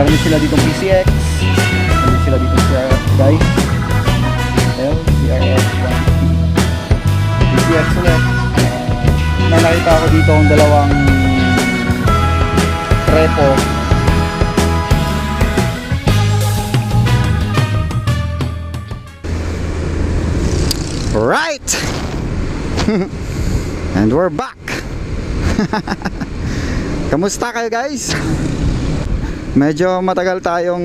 Meron din sila dito PCX. Meron din sila dito CRF guys. Ayun, CRF 150. PCX ulit. May nakita ako dito ang dalawang repo. Right! And we're back! Kamusta kayo guys? Medyo matagal tayong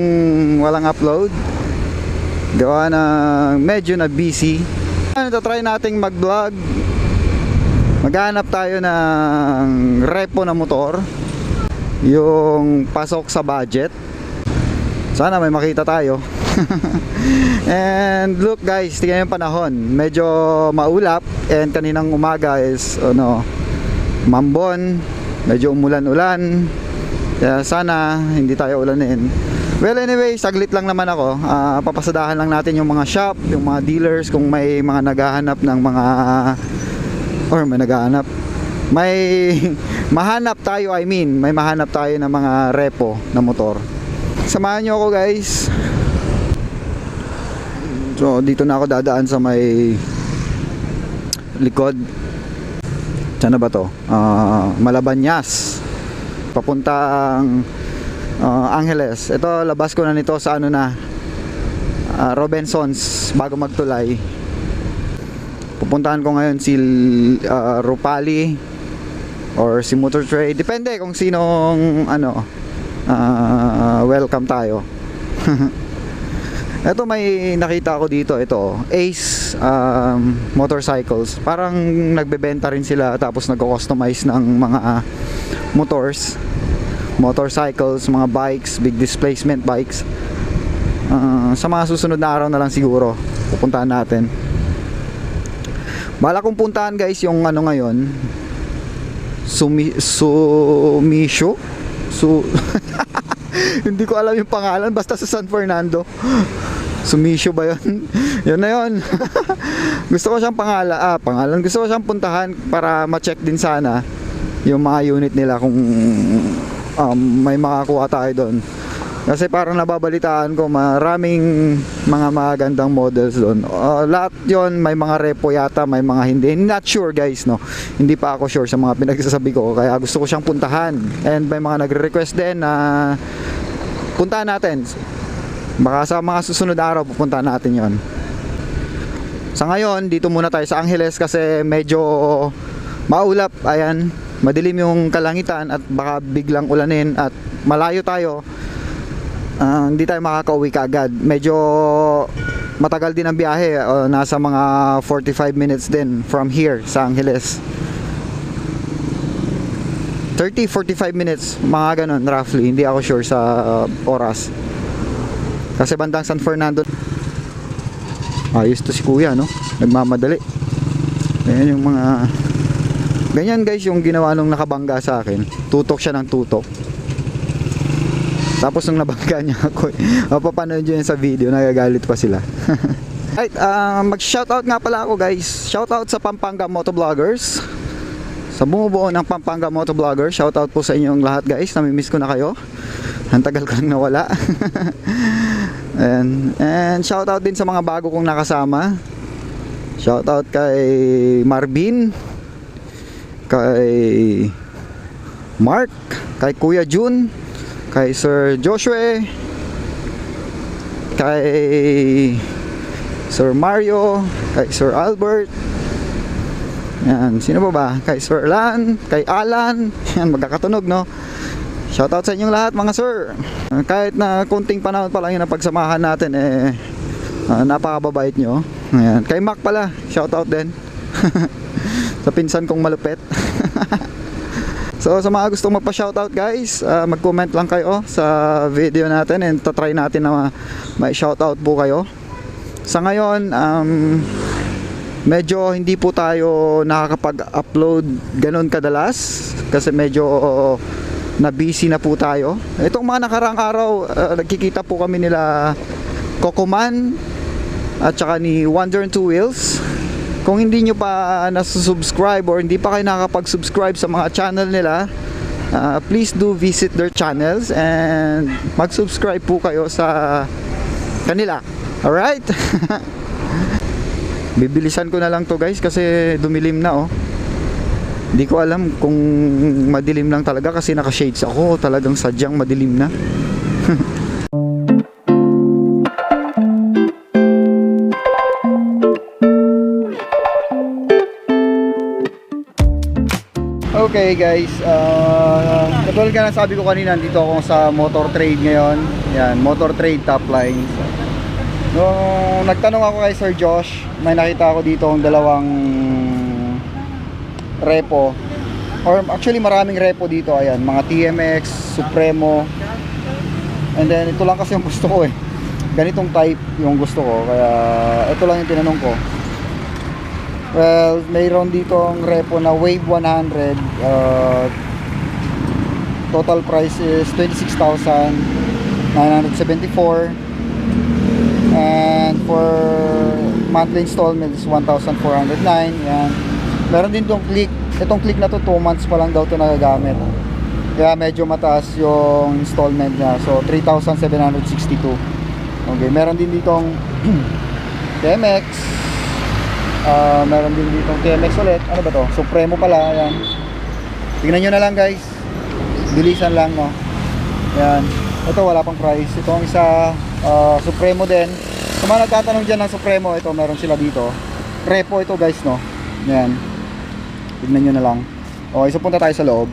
walang upload. Gawa na medyo na busy. Try nating mag vlog. Maghanap tayo ng repo na motor, yung pasok sa budget. Sana may makita tayo. And look guys, tingnan yung panahon, medyo maulap. And kaninang umaga is mambon, medyo umulan-ulan. Kaya sana hindi tayo ulanin. Well anyway, saglit lang naman ako. Papasadahan lang natin yung mga shop, yung mga dealers, kung may mga naghahanap ng mga may mahanap tayo, may mahanap tayo ng mga repo na motor. Samahan nyo ako guys. So dito na ako dadaan sa may likod. Saan na ba to? Malabanyas papuntang Angeles. Ito, labas ko na nito sa Robinsons bago magtulay. Pupuntahan ko ngayon si Rupali or si Motor Trade, depende kung sinong welcome tayo. Ito, may nakita ko dito, ito Ace Motorcycles. Parang nagbebenta rin sila, tapos nagko-customize ng mga motorcycles, mga bikes, big displacement bikes. Sa mga susunod na araw na lang siguro pupuntahan natin. Bala kong puntahan guys yung ngayon, Sumisho. Hindi ko alam yung pangalan, basta sa San Fernando. Sumisho ba yun? Yun na yun. Gusto ko siyang pangalan. Gusto ko siyang puntahan para ma-check din sana yung mga unit nila, kung may makakuha tayo doon. Kasi parang nababalitaan ko maraming mga magandang models doon. Lahat yon, may mga repo yata, may mga hindi. Not sure guys, no. Hindi pa ako sure sa mga pinagsasabi ko, kaya gusto ko siyang puntahan. And may mga nagre-request din na puntahan natin. Baka sa mga susunod araw pupuntahan natin yon. Sa ngayon, dito muna tayo sa Angeles kasi medyo maulap. Ayan, madilim yung kalangitan at baka biglang ulanin at malayo tayo. Hindi tayo makakauwi kaagad. Medyo matagal din ang biyahe. Nasa mga 45 minutes din from here sa Angeles. 30-45 minutes, mga ganun roughly. Hindi ako sure sa oras. Kasi bandang San Fernando. Ayos to si kuya, no? Nagmamadali. Ayan yung mga ganyan guys yung ginawa nung nakabangga sa akin. Tutok siya ng tutok. Tapos nung nabangga niya ako, mapapanood nyo yun sa video, nagagalit pa sila. Right, mag-shoutout nga pala ako guys. Shoutout sa Pampanga Motovloggers, sa bumubuo ng Pampanga Motovloggers. Shoutout po sa inyong lahat guys. Namimiss ko na kayo. Ang tagal ko nang nawala. And shoutout din sa mga bago kong nakasama. Shoutout kay Marvin, kay Mark, kay Kuya Jun, kay Sir Joshua, kay Sir Mario, kay Sir Albert. Yan, sino ba? Kay Sir Lan, kay Alan. Yan, magkakatunog, no? Shoutout sa inyong lahat mga sir. Kahit na kunting panahon pa lang yung napagsamahan natin, napakababait nyo. Ayan. Kay Mac pala, shoutout din. Sa pinsan kong malupit. So sa mga gustong magpa-shoutout guys, mag-comment lang kayo sa video natin and tatry natin na may shoutout po kayo. Sa ngayon, medyo hindi po tayo nakakapag-upload ganun kadalas kasi medyo na busy na po tayo. Itong mga nakaraang araw, nagkikita po kami nila Kokoman at saka ni Wonder and Two Wheels. Kung hindi nyo pa nasusubscribe or hindi pa kayo nakakapag-subscribe sa mga channel nila, Please do visit their channels and mag-subscribe po kayo sa kanila. Alright? Bibilisan ko na lang to guys kasi dumilim na oh. Hindi ko alam kung madilim lang talaga kasi naka-shades ako, talagang sadyang madilim na. Okay guys, katulad ka na sabi ko kanina, dito ako sa Motor Trade ngayon. Yan, Motor Trade Top Line. Nung nagtanong ako kay Sir Josh, may nakita ako dito ang dalawang repo. Or actually maraming repo dito, ayan, mga TMX, Supremo. And then ito lang kasi yung gusto ko eh. Ganitong type yung gusto ko, kaya ito lang yung tinanong ko. Well, mayroon dito ang repo na Wave 100. Total price is 26,974. And for monthly installment is 1,409. Yan. Meron din itong click. Itong click na to 2 months pa lang daw ito nagagamit. Kaya medyo mataas yung installment niya. So 3,762. Okay, meron din ditong TMX. Meron din dito TMX ulit. Ano ba to? Supremo pala. Ayan. Tingnan nyo na lang guys. Bilisan lang no. Ayan. Ito wala pang price. Ito ang isa Supremo din. Kung mga nagtatanong dyan ng Supremo, ito meron sila dito. Repo ito guys no. Ayan. Tingnan nyo na lang. Okay, so punta tayo sa loob.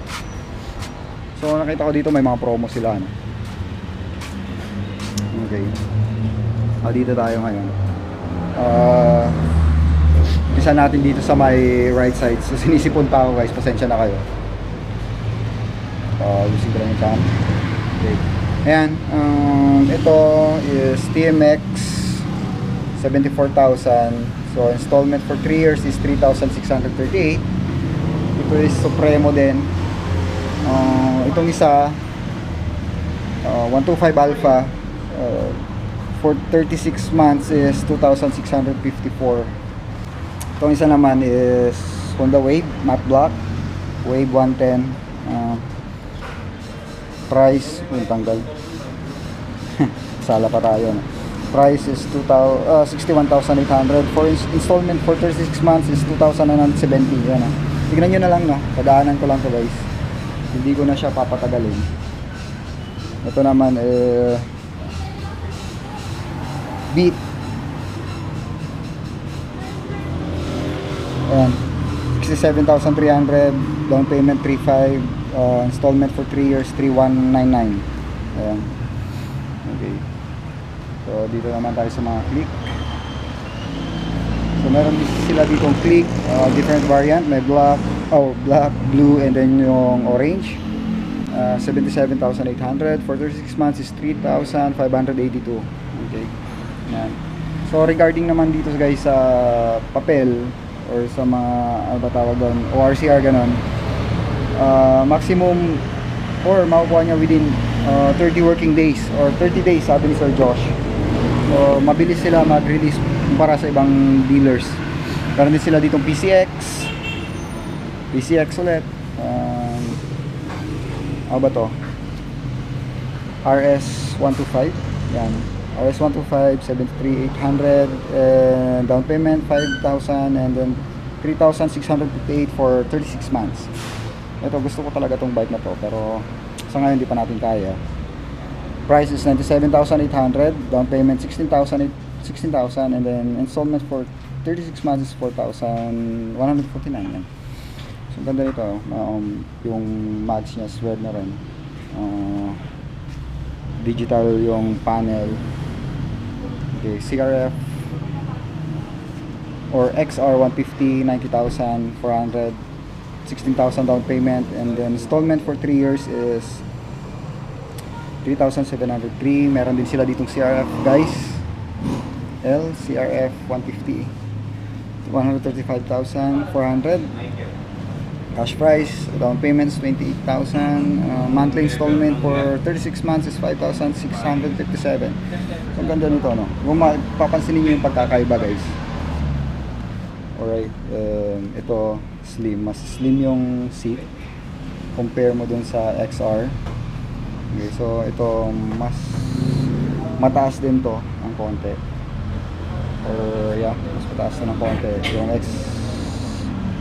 So nakita ko dito may mga promo sila no? Okay. Dito tayo ngayon. Isa natin dito sa may right side. So sinisipon pa ako guys, pasensya na kayo. Using ko lang yung cam. Okay. Ayan, ito is TMX 74,000. So installment for 3 years is 3,638. Ito is Supremo din. Itong isa 125 Alpha, for 36 months is 2,654. Itong isa naman is Honda Wave matte black, Wave 110. Price tanggal. Sala pa tayo no? Price is 61,800. For installment for 36 months is 2,970. Yan ah. Tignan nyo na lang no. Padaanan ko lang to guys. Hindi ko na siya papatagalin. Ito naman Beat. Ayan, 67,300, down payment 3,500, installment for 3 years 3,199. Ayan. Okay. So dito naman tayo sa mga click. So meron sila ditong click, different variant, may black, black, blue, and then yung orange. 77,800 for 36 months is 3,582. Okay. Ayan. So regarding naman dito guys sa papel or sa mga ano ba tawag doon, ORCR ganon, maximum or makukuha niya within 30 working days or 30 days sabi ni Sir Josh. So mabilis sila mag-release para sa ibang dealers. Meron din sila ditong PCX ulit, ano ba to, RS125. Yan, RS125, 73,800, down payment 5,000, and then 3,658 for 36 months. Ito, gusto ko talaga tong bike na to, pero sa ngayon hindi pa natin kaya. Price is 97,800, down payment 16,000, and then installment for 36 months is 4,149. Yan. So ganda nito, yung mags niya swed na rin, digital yung panel. Okay, CRF or XR150, 90,400, 16,000 down payment, and then installment for 3 years is 3,703. Meron din sila ditong CRF guys, CRF 150, 135,400. Cash price, down payments 28,000, monthly installment for 36 months is 5,657. So ang ganda nito no. Kung papansinin niyo yung pagkakaiba guys. Alright, ito slim, mas slim yung seat. compare mo dun sa XR. Okay, so ito mas mataas din to ang konti, or yeah, mas mataas to ng konti yung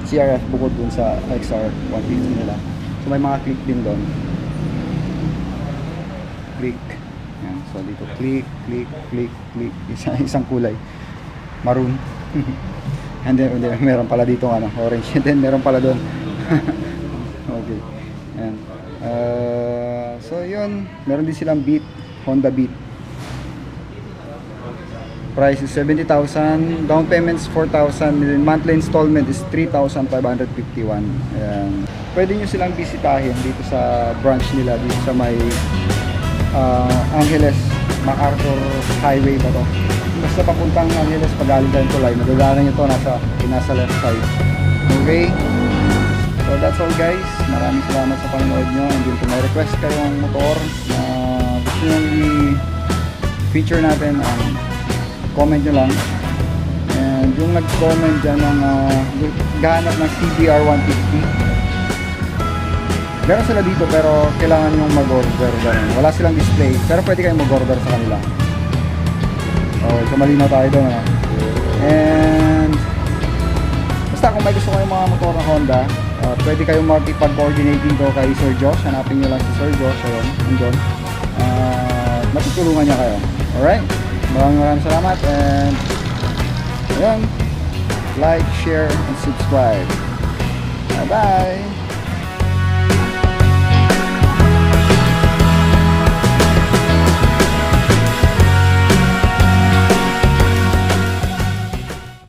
CRF bukod dun sa XR 150 nila. So may mga click din doon, click. Yan. So dito click, isang kulay maroon. And then meron pala dito orange. And then meron pala doon. Okay. Yan. So yun, meron din silang Beat, Honda Beat. Price is 70,000, down payments 4,000, monthly installment is 3,551. Ayan. Pwede nyo silang bisitahin dito sa branch nila dito sa may Angeles, MacArthur Highway ba to? Basta papuntang Angeles, pag galing tayong tulay, madadaanan nyo to, nasa left side. Okay? So that's all guys, maraming salamat sa panonood nyo. And kung may request kayong motor na gusto nyo i-feature natin, comment nyo lang. And yung nag-comment dyan ng gahanap ng CBR 150, meron sila dito pero kailangan nyong mag-order. Wala silang display pero pwede kayong mag-order sa kanila. Okay, so malinaw tayo doon. And basta kung may gusto kayong mga motor na Honda, pwede kayong mag-ipag-coordinate dito kay Sir Josh. Hanapin nyo lang si Sir Josh. Ayun, andun. Matutulungan niya kayo. Alright? Maraming salamat, and ayun, like, share, and subscribe. Bye bye.